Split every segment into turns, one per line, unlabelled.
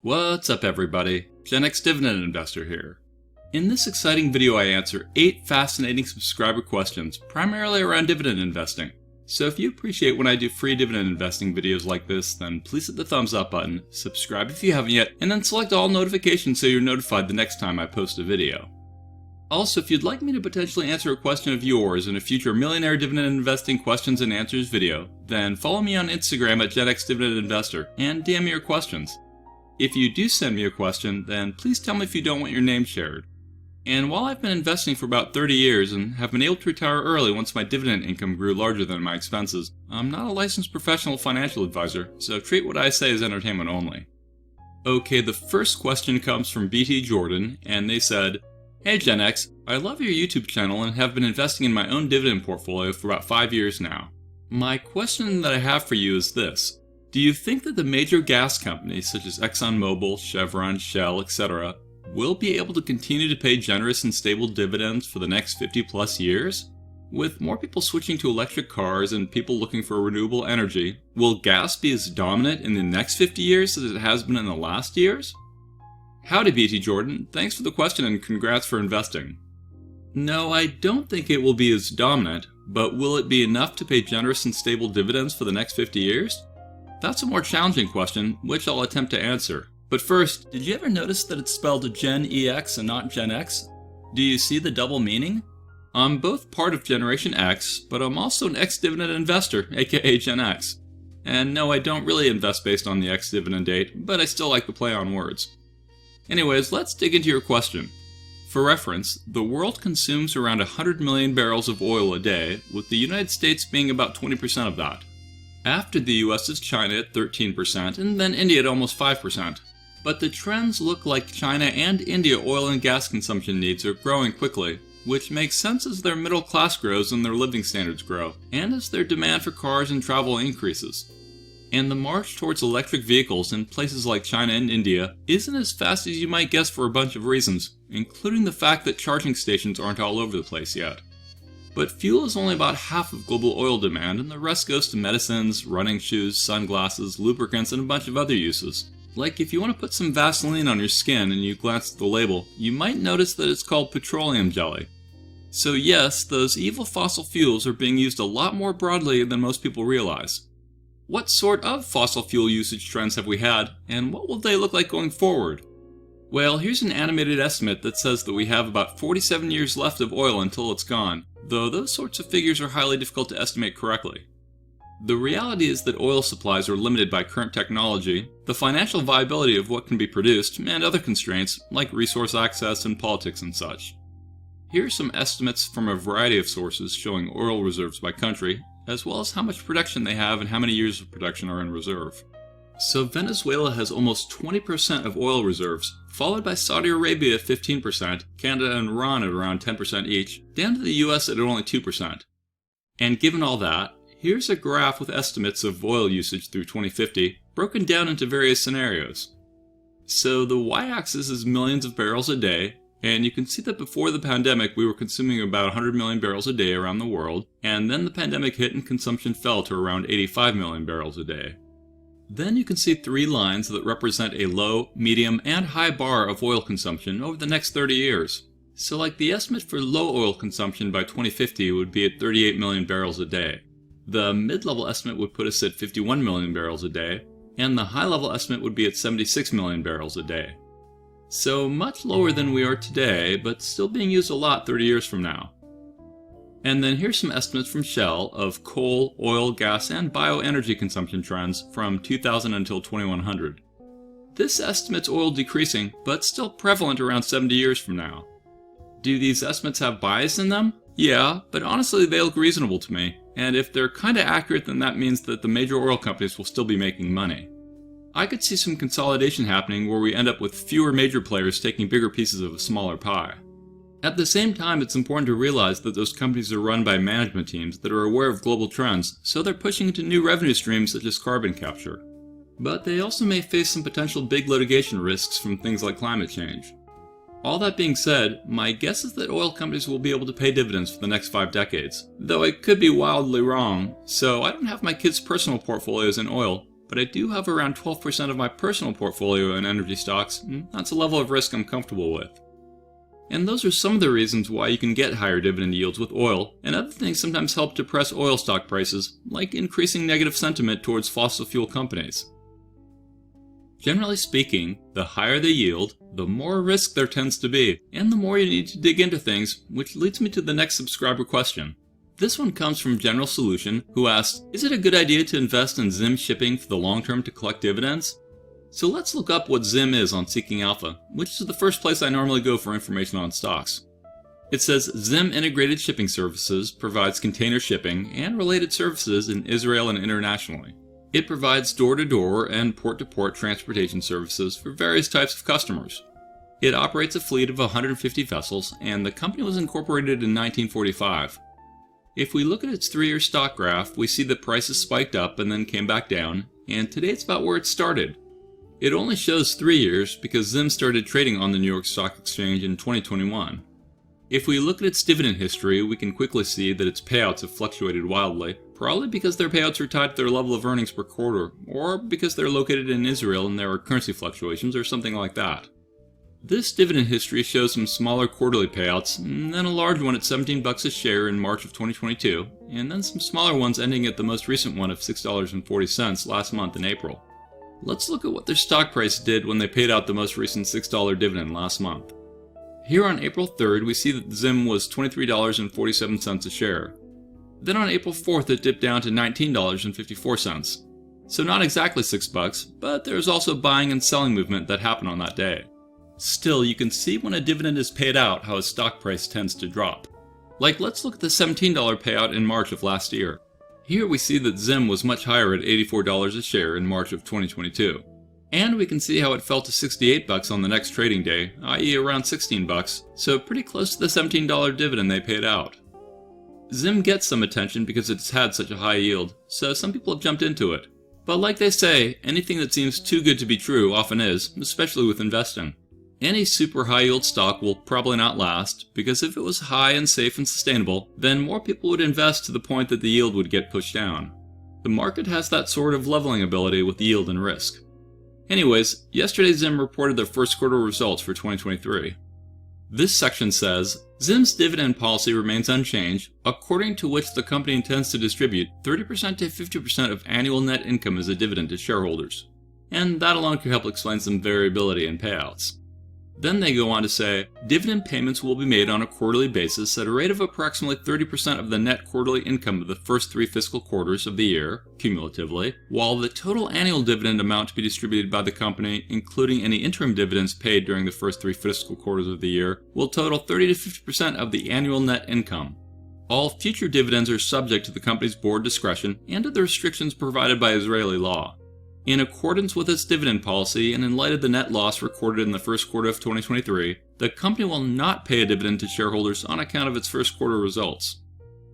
What's up everybody, Gen X Dividend Investor here. In this exciting video I answer 8 fascinating subscriber questions, primarily around dividend investing. So if you appreciate when I do free dividend investing videos like this, then please hit the thumbs up button, subscribe if you haven't yet, and then select all notifications so you're notified the next time I post a video. Also, if you'd like me to potentially answer a question of yours in a future Millionaire Dividend Investing Questions and Answers video, then follow me on Instagram at Gen X Dividend Investor and DM me your questions. If you do send me a question, then please tell me if you don't want your name shared. And while I've been investing for about 30 years and have been able to retire early once my dividend income grew larger than my expenses, I'm not a licensed professional financial advisor, so treat what I say as entertainment only. Okay, the first question comes from BT Jordan, and they said, "Hey Gen X, I love your YouTube channel and have been investing in my own dividend portfolio for about 5 years now. My question that I have for you is this. Do you think that the major gas companies such as ExxonMobil, Chevron, Shell, etc. will be able to continue to pay generous and stable dividends for the next 50 plus years? With more people switching to electric cars and people looking for renewable energy, will gas be as dominant in the next 50 years as it has been in the last years?" Howdy BT Jordan, thanks for the question and congrats for investing. No, I don't think it will be as dominant, but will it be enough to pay generous and stable dividends for the next 50 years? That's a more challenging question, which I'll attempt to answer. But first, did you ever notice that it's spelled Gen EX and not Gen X? Do you see the double meaning? I'm both part of Generation X, but I'm also an ex-dividend investor, aka Gen X. And no, I don't really invest based on the ex-dividend date, but I still like to play on words. Anyways, let's dig into your question. For reference, the world consumes around 100 million barrels of oil a day, with the United States being about 20% of that. After the US is China at 13%, and then India at almost 5%. But the trends look like China and India oil and gas consumption needs are growing quickly, which makes sense as their middle class grows and their living standards grow, and as their demand for cars and travel increases. And the march towards electric vehicles in places like China and India isn't as fast as you might guess for a bunch of reasons, including the fact that charging stations aren't all over the place yet. But fuel is only about half of global oil demand, and the rest goes to medicines, running shoes, sunglasses, lubricants, and a bunch of other uses. Like if you want to put some Vaseline on your skin and you glance at the label, you might notice that it's called petroleum jelly. So yes, those evil fossil fuels are being used a lot more broadly than most people realize. What sort of fossil fuel usage trends have we had, and what will they look like going forward? Well, here's an animated estimate that says that we have about 47 years left of oil until it's gone, though those sorts of figures are highly difficult to estimate correctly. The reality is that oil supplies are limited by current technology, the financial viability of what can be produced, and other constraints like resource access and politics and such. Here are some estimates from a variety of sources showing oil reserves by country, as well as how much production they have and how many years of production are in reserve. So Venezuela has almost 20% of oil reserves, followed by Saudi Arabia at 15%, Canada and Iran at around 10% each, down to the US at only 2%. And given all that, here's a graph with estimates of oil usage through 2050, broken down into various scenarios. So the y-axis is millions of barrels a day, and you can see that before the pandemic we were consuming about 100 million barrels a day around the world, and then the pandemic hit and consumption fell to around 85 million barrels a day. Then you can see 3 lines that represent a low, medium, and high bar of oil consumption over the next 30 years. So like the estimate for low oil consumption by 2050 would be at 38 million barrels a day. The mid-level estimate would put us at 51 million barrels a day, and the high-level estimate would be at 76 million barrels a day. So much lower than we are today, but still being used a lot 30 years from now. And then here's some estimates from Shell of coal, oil, gas, and bioenergy consumption trends from 2000 until 2100. This estimates oil decreasing, but still prevalent around 70 years from now. Do these estimates have bias in them? Yeah, but honestly they look reasonable to me, and if they're kinda accurate then that means that the major oil companies will still be making money. I could see some consolidation happening where we end up with fewer major players taking bigger pieces of a smaller pie. At the same time, it's important to realize that those companies are run by management teams that are aware of global trends, so they're pushing into new revenue streams such as carbon capture. But they also may face some potential big litigation risks from things like climate change. All that being said, my guess is that oil companies will be able to pay dividends for the next 5 decades, though I could be wildly wrong, so I don't have my kids' personal portfolios in oil, but I do have around 12% of my personal portfolio in energy stocks, and that's a level of risk I'm comfortable with. And those are some of the reasons why you can get higher dividend yields with oil, and other things sometimes help depress oil stock prices, like increasing negative sentiment towards fossil fuel companies. Generally speaking, the higher the yield, the more risk there tends to be, and the more you need to dig into things, which leads me to the next subscriber question. This one comes from General Solution, who asks, is it a good idea to invest in Zim shipping for the long term to collect dividends? So let's look up what Zim is on Seeking Alpha, which is the first place I normally go for information on stocks. It says Zim Integrated Shipping Services provides container shipping and related services in Israel and internationally. It provides door-to-door and port-to-port transportation services for various types of customers. It operates a fleet of 150 vessels, and the company was incorporated in 1945. If we look at its 3-year stock graph, we see that prices spiked up and then came back down, and today it's about where it started. It only shows 3 years because Zim started trading on the New York Stock Exchange in 2021. If we look at its dividend history, we can quickly see that its payouts have fluctuated wildly, probably because their payouts are tied to their level of earnings per quarter, or because they're located in Israel and there are currency fluctuations or something like that. This dividend history shows some smaller quarterly payouts, and then a large one at $17 a share in March of 2022, and then some smaller ones ending at the most recent one of $6.40 last month in April. Let's look at what their stock price did when they paid out the most recent $6 dividend last month. Here on April 3rd, we see that Zim was $23.47 a share. Then on April 4th, it dipped down to $19.54. So not exactly $6, but there's also buying and selling movement that happened on that day. Still, you can see when a dividend is paid out how a stock price tends to drop. Like, let's look at the $17 payout in March of last year. Here we see that Zim was much higher at $84 a share in March of 2022. And we can see how it fell to $68 on the next trading day, i.e. around $16, so pretty close to the $17 dividend they paid out. Zim gets some attention because it's had such a high yield, so some people have jumped into it. But like they say, anything that seems too good to be true often is, especially with investing. Any super high yield stock will probably not last, because if it was high and safe and sustainable, then more people would invest to the point that the yield would get pushed down. The market has that sort of leveling ability with yield and risk. Anyways, yesterday Zim reported their first quarter results for 2023. This section says, Zim's dividend policy remains unchanged, according to which the company intends to distribute 30% to 50% of annual net income as a dividend to shareholders. And that alone could help explain some variability in payouts. Then they go on to say, dividend payments will be made on a quarterly basis at a rate of approximately 30% of the net quarterly income of the first 3 fiscal quarters of the year, cumulatively, while the total annual dividend amount to be distributed by the company, including any interim dividends paid during the first 3 fiscal quarters of the year, will total 30 to 50% of the annual net income. All future dividends are subject to the company's board discretion and to the restrictions provided by Israeli law. In accordance with its dividend policy and in light of the net loss recorded in the first quarter of 2023, the company will not pay a dividend to shareholders on account of its first quarter results.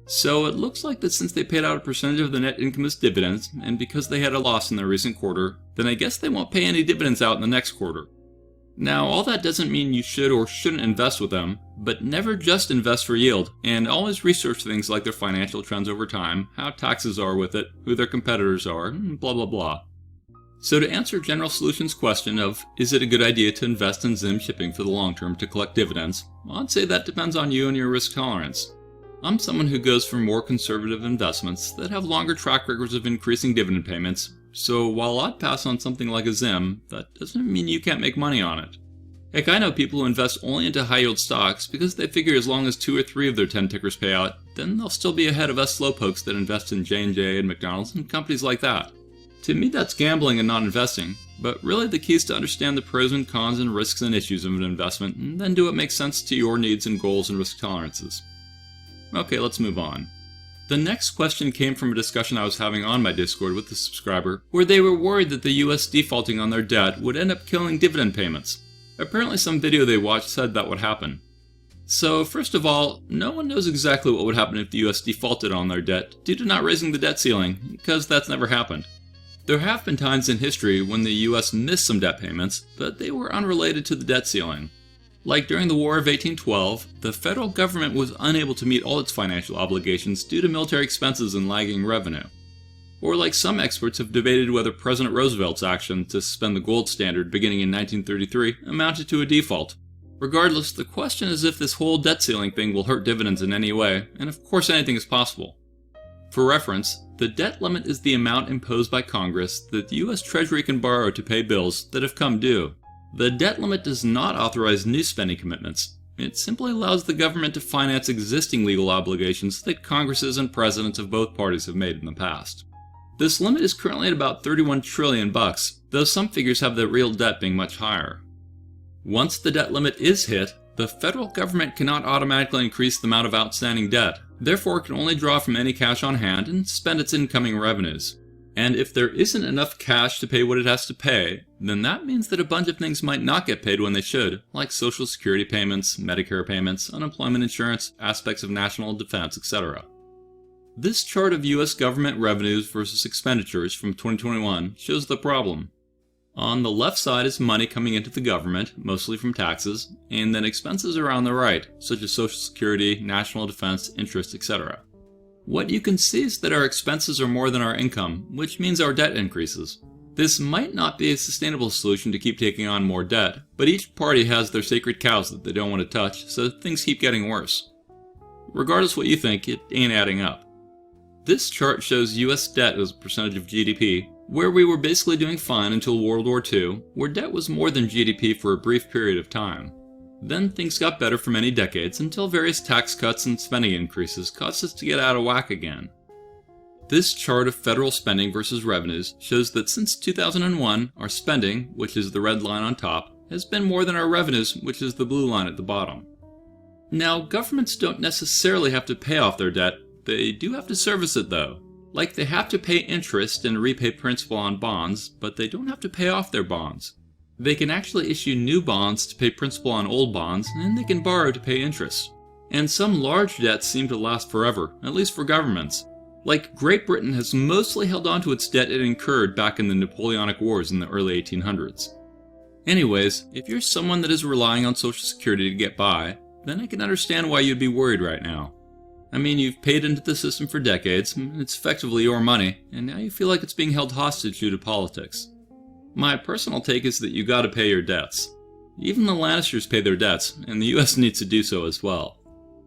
So it looks like that since they paid out a percentage of the net income as dividends, and because they had a loss in their recent quarter, then I guess they won't pay any dividends out in the next quarter. Now, all that doesn't mean you should or shouldn't invest with them, but never just invest for yield, and always research things like their financial trends over time, how taxes are with it, who their competitors are, and blah blah blah. So to answer General Solutions' question of, is it a good idea to invest in Zim shipping for the long term to collect dividends, I'd say that depends on you and your risk tolerance. I'm someone who goes for more conservative investments that have longer track records of increasing dividend payments, so while I'd pass on something like a Zim, that doesn't mean you can't make money on it. Heck, I know people who invest only into high-yield stocks because they figure as long as 2 or 3 of their 10 tickers pay out, then they'll still be ahead of us slowpokes that invest in J&J and McDonald's and companies like that. To me, that's gambling and not investing, but really the key is to understand the pros and cons and risks and issues of an investment, and then do what makes sense to your needs and goals and risk tolerances. Okay, let's move on. The next question came from a discussion I was having on my Discord with a subscriber, where they were worried that the US defaulting on their debt would end up killing dividend payments. Apparently some video they watched said that would happen. So first of all, no one knows exactly what would happen if the US defaulted on their debt due to not raising the debt ceiling, because that's never happened. There have been times in history when the US missed some debt payments, but they were unrelated to the debt ceiling. Like during the War of 1812, the federal government was unable to meet all its financial obligations due to military expenses and lagging revenue. or like some experts have debated whether President Roosevelt's action to suspend the gold standard beginning in 1933 amounted to a default. Regardless, the question is if this whole debt ceiling thing will hurt dividends in any way, and of course anything is possible. For reference, the debt limit is the amount imposed by Congress that the US Treasury can borrow to pay bills that have come due. The debt limit does not authorize new spending commitments. It simply allows the government to finance existing legal obligations that Congresses and presidents of both parties have made in the past. This limit is currently at about $31 trillion, though some figures have the real debt being much higher. Once the debt limit is hit, the federal government cannot automatically increase the amount of outstanding debt, therefore it can only draw from any cash on hand and spend its incoming revenues. And if there isn't enough cash to pay what it has to pay, then that means that a bunch of things might not get paid when they should, like Social Security payments, Medicare payments, unemployment insurance, aspects of national defense, etc. This chart of US government revenues versus expenditures from 2021 shows the problem. On the left side is money coming into the government, mostly from taxes, and then expenses are on the right, such as Social Security, national defense, interest, etc. What you can see is that our expenses are more than our income, which means our debt increases. This might not be a sustainable solution to keep taking on more debt, but each party has their sacred cows that they don't want to touch, so things keep getting worse. Regardless what you think, it ain't adding up. This chart shows US debt as a percentage of GDP, where we were basically doing fine until World War II, where debt was more than GDP for a brief period of time. Then things got better for many decades until various tax cuts and spending increases caused us to get out of whack again. This chart of federal spending versus revenues shows that since 2001, our spending, which is the red line on top, has been more than our revenues, which is the blue line at the bottom. Now, governments don't necessarily have to pay off their debt, they do have to service it though. Like they have to pay interest and repay principal on bonds, but they don't have to pay off their bonds. They can actually issue new bonds to pay principal on old bonds, and they can borrow to pay interest. And some large debts seem to last forever, at least for governments. Like Great Britain has mostly held on to its debt it incurred back in the Napoleonic Wars in the early 1800s. Anyways, if you're someone that is relying on Social Security to get by, then I can understand why you'd be worried right now. I mean, you've paid into the system for decades, it's effectively your money, and now you feel like it's being held hostage due to politics. My personal take is that you gotta pay your debts. Even the Lannisters pay their debts, and the US needs to do so as well.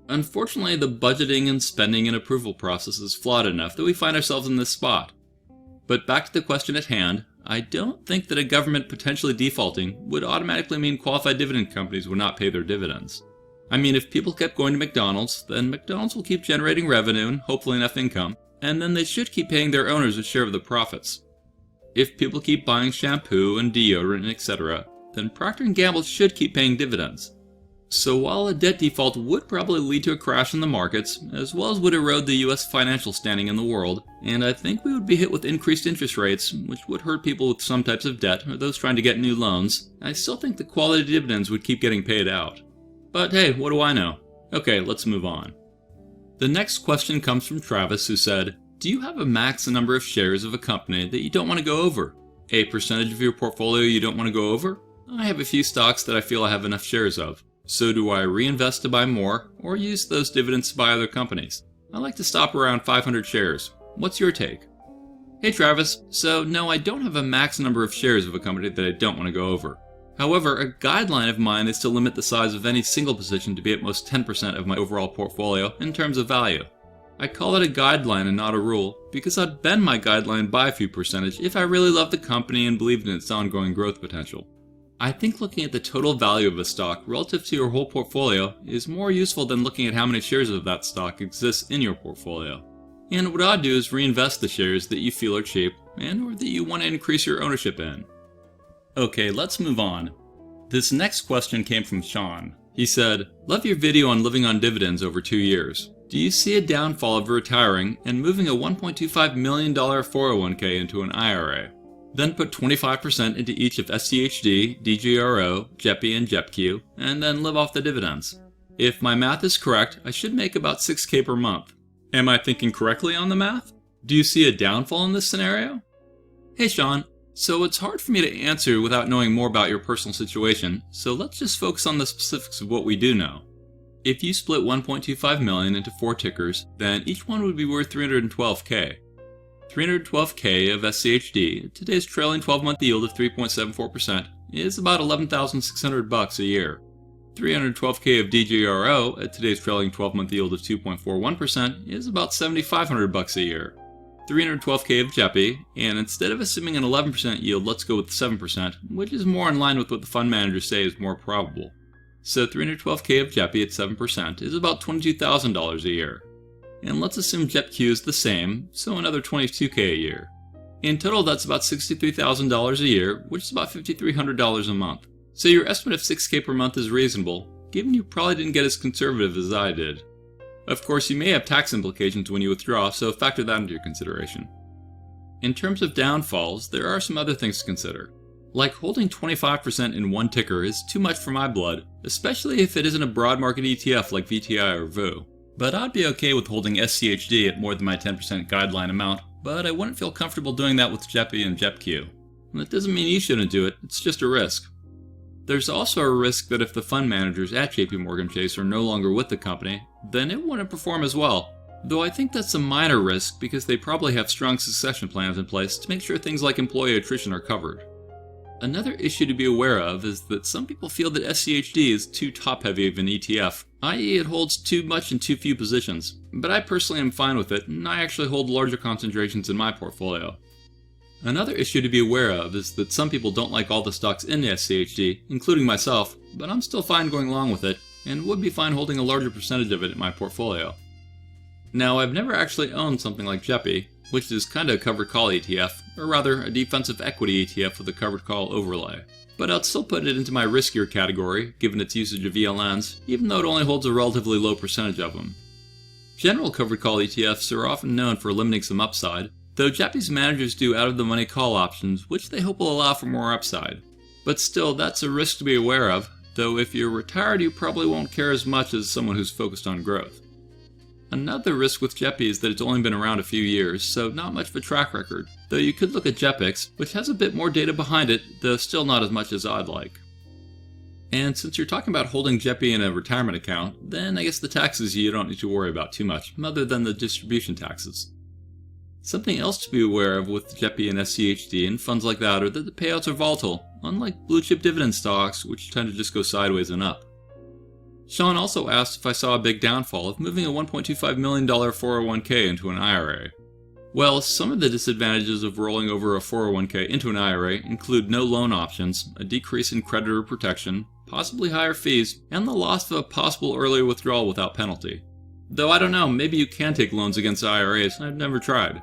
Unfortunately, the budgeting and spending and approval process is flawed enough that we find ourselves in this spot. But back to the question at hand, I don't think that a government potentially defaulting would automatically mean qualified dividend companies would not pay their dividends. I mean, if people kept going to McDonald's, then McDonald's will keep generating revenue and hopefully enough income, and then they should keep paying their owners a share of the profits. If people keep buying shampoo and deodorant, etc., then Procter & Gamble should keep paying dividends. So while a debt default would probably lead to a crash in the markets, as well as would erode the US financial standing in the world, and I think we would be hit with increased interest rates, which would hurt people with some types of debt or those trying to get new loans, I still think the quality dividends would keep getting paid out. But hey, what do I know? Okay, let's move on. The next question comes from Travis, who said, do you have a max number of shares of a company that you don't want to go over? A percentage of your portfolio you don't want to go over? I have a few stocks that I feel I have enough shares of. So do I reinvest to buy more, or use those dividends to buy other companies? I like to stop around 500 shares. What's your take? Hey Travis, so no, I don't have a max number of shares of a company that I don't want to go over. However, a guideline of mine is to limit the size of any single position to be at most 10% of my overall portfolio in terms of value. I call it a guideline and not a rule, because I'd bend my guideline by a few percentage if I really loved the company and believed in its ongoing growth potential. I think looking at the total value of a stock relative to your whole portfolio is more useful than looking at how many shares of that stock exists in your portfolio. And what I'd do is reinvest the shares that you feel are cheap and or that you want to increase your ownership in. Okay, let's move on. This next question came from Sean. He said, love your video on living on dividends over 2 years. Do you see a downfall of retiring and moving a $1.25 million 401k into an IRA? Then put 25% into each of SCHD, DGRO, JEPI, and JEPQ, and then live off the dividends. If my math is correct, I should make about $6K per month. Am I thinking correctly on the math? Do you see a downfall in this scenario? Hey Sean, so it's hard for me to answer without knowing more about your personal situation, so let's just focus on the specifics of what we do know. If you split 1.25 million into 4 tickers, then each one would be worth 312K. 312K of SCHD at today's trailing 12-month yield of 3.74% is about $11,600 a year. 312K of DGRO at today's trailing 12-month yield of 2.41% is about $7,500 a year. 312K of JEPI, and instead of assuming an 11% yield, let's go with 7%, which is more in line with what the fund managers say is more probable. So 312K of JEPI at 7% is about $22,000 a year. And let's assume JEPQ is the same, so another $22K a year. In total, that's about $63,000 a year, which is about $5,300 a month. So your estimate of $6K per month is reasonable, given you probably didn't get as conservative as I did. Of course, you may have tax implications when you withdraw, so factor that into your consideration. In terms of downfalls, there are some other things to consider. Like holding 25% in one ticker is too much for my blood, especially if it isn't a broad market ETF like VTI or VU. But I'd be okay with holding SCHD at more than my 10% guideline amount, but I wouldn't feel comfortable doing that with JEPI and JEPQ. And that doesn't mean you shouldn't do it, it's just a risk. There's also a risk that if the fund managers at JPMorgan Chase are no longer with the company, then it wouldn't perform as well. Though I think that's a minor risk because they probably have strong succession plans in place to make sure things like employee attrition are covered. Another issue to be aware of is that some people feel that SCHD is too top-heavy of an ETF, i.e. it holds too much in too few positions, but I personally am fine with it, and I actually hold larger concentrations in my portfolio. Another issue to be aware of is that some people don't like all the stocks in the SCHD, including myself, but I'm still fine going along with it, and would be fine holding a larger percentage of it in my portfolio. Now, I've never actually owned something like JEPI, which is kinda a covered call ETF, or rather a defensive equity ETF with a covered call overlay. But I'd still put it into my riskier category, given its usage of ELNs, even though it only holds a relatively low percentage of them. General covered call ETFs are often known for limiting some upside, though JEPI's managers do out-of-the-money call options, which they hope will allow for more upside. But still, that's a risk to be aware of, though if you're retired you probably won't care as much as someone who's focused on growth. Another risk with JEPI is that it's only been around a few years, so not much of a track record, though you could look at JEPIX, which has a bit more data behind it, though still not as much as I'd like. And since you're talking about holding JEPI in a retirement account, then I guess the taxes you don't need to worry about too much, other than the distribution taxes. Something else to be aware of with JEPI and SCHD and funds like that are that the payouts are volatile, unlike blue chip dividend stocks, which tend to just go sideways and up. Sean also asked if I saw a big downfall of moving a $1.25 million 401k into an IRA. Well, some of the disadvantages of rolling over a 401k into an IRA include no loan options, a decrease in creditor protection, possibly higher fees, and the loss of a possible earlier withdrawal without penalty. Though I don't know, maybe you can take loans against IRAs, I've never tried.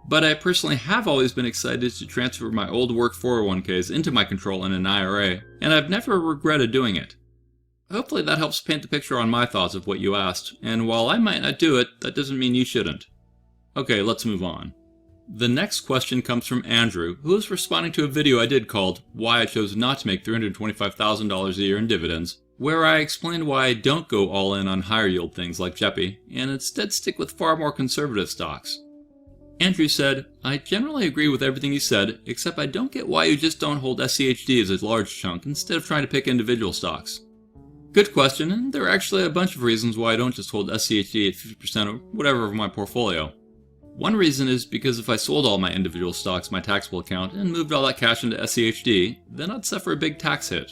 But I personally have always been excited to transfer my old work 401ks into my control in an IRA, and I've never regretted doing it. Hopefully that helps paint the picture on my thoughts of what you asked, and while I might not do it, that doesn't mean you shouldn't. Okay, let's move on. The next question comes from Andrew, who is responding to a video I did called Why I Chose Not to Make $325,000 a Year in Dividends, where I explained why I don't go all in on higher yield things like JEPI, and instead stick with far more conservative stocks. Andrew said, I generally agree with everything you said, except I don't get why you just don't hold SCHD as a large chunk instead of trying to pick individual stocks. Good question, and there are actually a bunch of reasons why I don't just hold SCHD at 50% or whatever of my portfolio. One reason is because if I sold all my individual stocks my taxable account and moved all that cash into SCHD, then I'd suffer a big tax hit.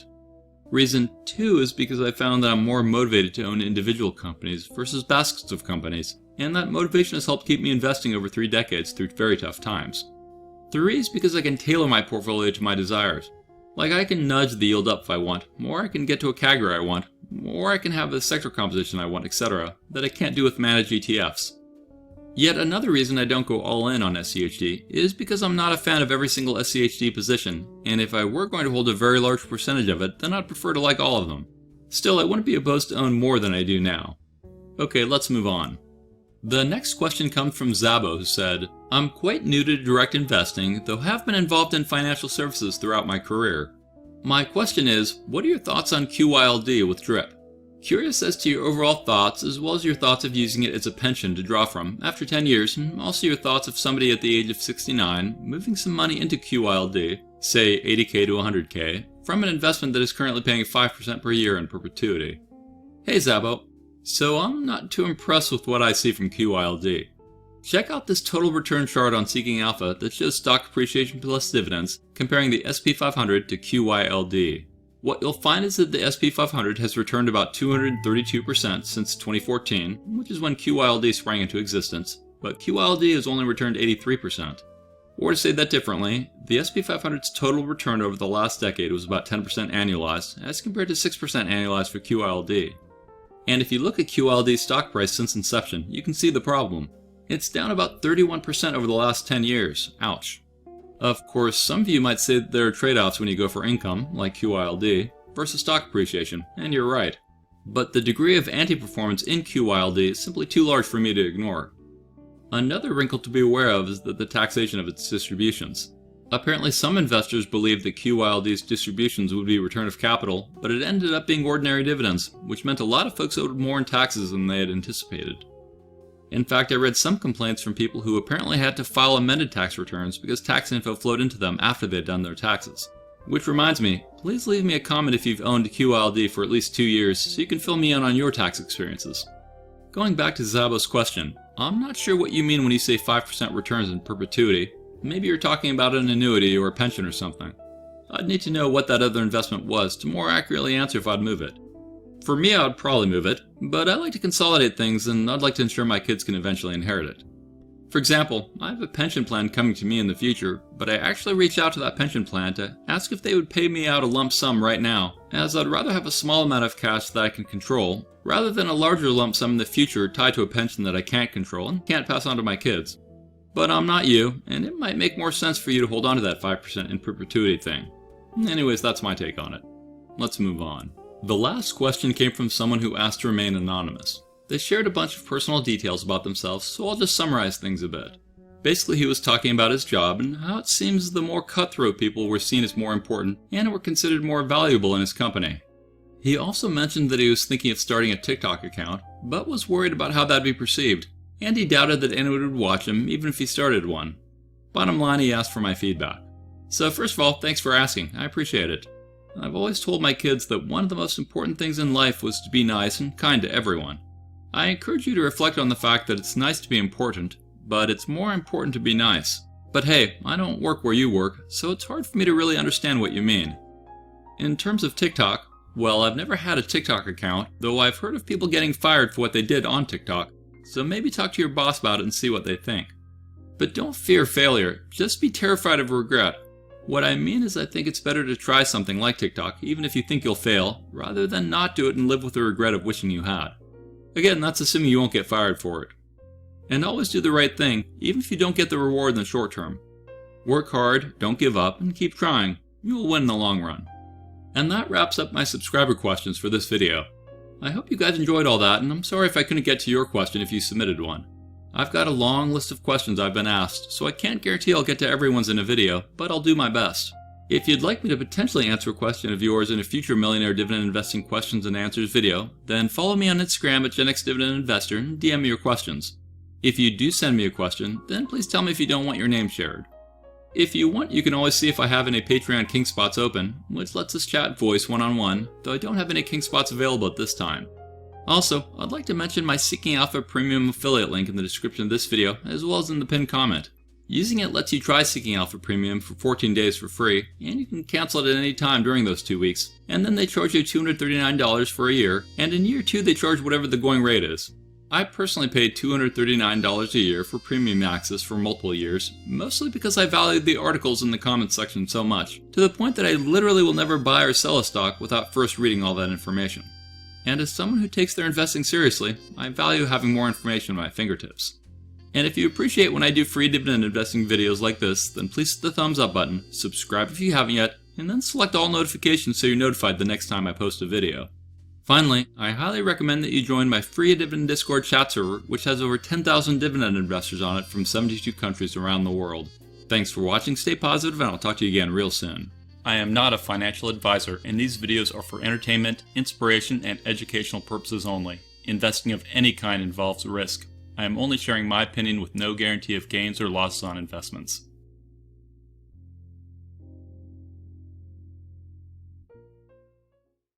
Reason 2 is because I found that I'm more motivated to own individual companies versus baskets of companies, and that motivation has helped keep me investing over 3 decades through very tough times. 3 is because I can tailor my portfolio to my desires. Like I can nudge the yield up if I want, or I can get to a category I want, or I can have the sector composition I want, etc., that I can't do with managed ETFs. Yet another reason I don't go all in on SCHD is because I'm not a fan of every single SCHD position, and if I were going to hold a very large percentage of it, then I'd prefer to like all of them. Still, I wouldn't be opposed to own more than I do now. Okay, let's move on. The next question comes from Zabo, who said, I'm quite new to direct investing, though have been involved in financial services throughout my career. My question is, what are your thoughts on QYLD with DRIP? Curious as to your overall thoughts, as well as your thoughts of using it as a pension to draw from after 10 years, and also your thoughts of somebody at the age of 69 moving some money into QYLD, say 80k to 100k, from an investment that is currently paying 5% per year in perpetuity. Hey Zabo. So I'm not too impressed with what I see from QYLD. Check out this total return chart on Seeking Alpha that shows stock appreciation plus dividends comparing the SP 500 to QYLD. What you'll find is that the SP 500 has returned about 232% since 2014, which is when QYLD sprang into existence, but QYLD has only returned 83%. Or to say that differently, the SP 500's total return over the last decade was about 10% annualized, as compared to 6% annualized for QYLD. And if you look at QYLD's stock price since inception, you can see the problem. It's down about 31% over the last 10 years. Ouch. Of course, some of you might say that there are trade-offs when you go for income, like QYLD, versus stock appreciation, and you're right. But the degree of anti-performance in QYLD is simply too large for me to ignore. Another wrinkle to be aware of is the taxation of its distributions. Apparently some investors believed that QYLD's distributions would be return of capital, but it ended up being ordinary dividends, which meant a lot of folks owed more in taxes than they had anticipated. In fact, I read some complaints from people who apparently had to file amended tax returns because tax info flowed into them after they'd done their taxes. Which reminds me, please leave me a comment if you've owned QYLD for at least 2 years so you can fill me in on your tax experiences. Going back to Zabo's question, I'm not sure what you mean when you say 5% returns in perpetuity. Maybe you're talking about an annuity or a pension or something. I'd need to know what that other investment was to more accurately answer if I'd move it. For me, I would probably move it, but I like to consolidate things and I'd like to ensure my kids can eventually inherit it. For example, I have a pension plan coming to me in the future, but I actually reached out to that pension plan to ask if they would pay me out a lump sum right now, as I'd rather have a small amount of cash that I can control, rather than a larger lump sum in the future tied to a pension that I can't control and can't pass on to my kids. But I'm not you, and it might make more sense for you to hold on to that 5% in perpetuity thing. Anyways, that's my take on it. Let's move on. The last question came from someone who asked to remain anonymous. They shared a bunch of personal details about themselves, so I'll just summarize things a bit. Basically, he was talking about his job and how it seems the more cutthroat people were seen as more important and were considered more valuable in his company. He also mentioned that he was thinking of starting a TikTok account, but was worried about how that'd be perceived, and he doubted that anyone would watch him even if he started one. Bottom line, he asked for my feedback. So first of all, thanks for asking, I appreciate it. I've always told my kids that one of the most important things in life was to be nice and kind to everyone. I encourage you to reflect on the fact that it's nice to be important, but it's more important to be nice. But hey, I don't work where you work, so it's hard for me to really understand what you mean. In terms of TikTok, well, I've never had a TikTok account, though I've heard of people getting fired for what they did on TikTok, so maybe talk to your boss about it and see what they think. But don't fear failure, just be terrified of regret. What I mean is I think it's better to try something like TikTok, even if you think you'll fail, rather than not do it and live with the regret of wishing you had. Again, that's assuming you won't get fired for it. And always do the right thing, even if you don't get the reward in the short term. Work hard, don't give up, and keep trying. You'll win in the long run. And that wraps up my subscriber questions for this video. I hope you guys enjoyed all that, and I'm sorry if I couldn't get to your question if you submitted one. I've got a long list of questions I've been asked, so I can't guarantee I'll get to everyone's in a video, but I'll do my best. If you'd like me to potentially answer a question of yours in a future Millionaire Dividend Investing Questions and Answers video, then follow me on Instagram at GenXDividendInvestor and DM me your questions. If you do send me a question, then please tell me if you don't want your name shared. If you want, you can always see if I have any Patreon King spots open, which lets us chat voice one-on-one, though I don't have any King spots available at this time. Also, I'd like to mention my Seeking Alpha Premium affiliate link in the description of this video, as well as in the pinned comment. Using it lets you try Seeking Alpha Premium for 14 days for free, and you can cancel it at any time during those 2 weeks. And then they charge you $239 for a year, and in year 2 they charge whatever the going rate is. I personally paid $239 a year for premium access for multiple years, mostly because I valued the articles in the comments section so much, to the point that I literally will never buy or sell a stock without first reading all that information. And as someone who takes their investing seriously, I value having more information at my fingertips. And if you appreciate when I do free dividend investing videos like this, then please hit the thumbs up button, subscribe if you haven't yet, and then select all notifications so you're notified the next time I post a video. Finally, I highly recommend that you join my free Dividend Discord chat server, which has over 10,000 dividend investors on it from 72 countries around the world. Thanks for watching, stay positive, and I'll talk to you again real soon. I am not a financial advisor, and these videos are for entertainment, inspiration, and educational purposes only. Investing of any kind involves risk. I am only sharing my opinion with no guarantee of gains or losses on investments.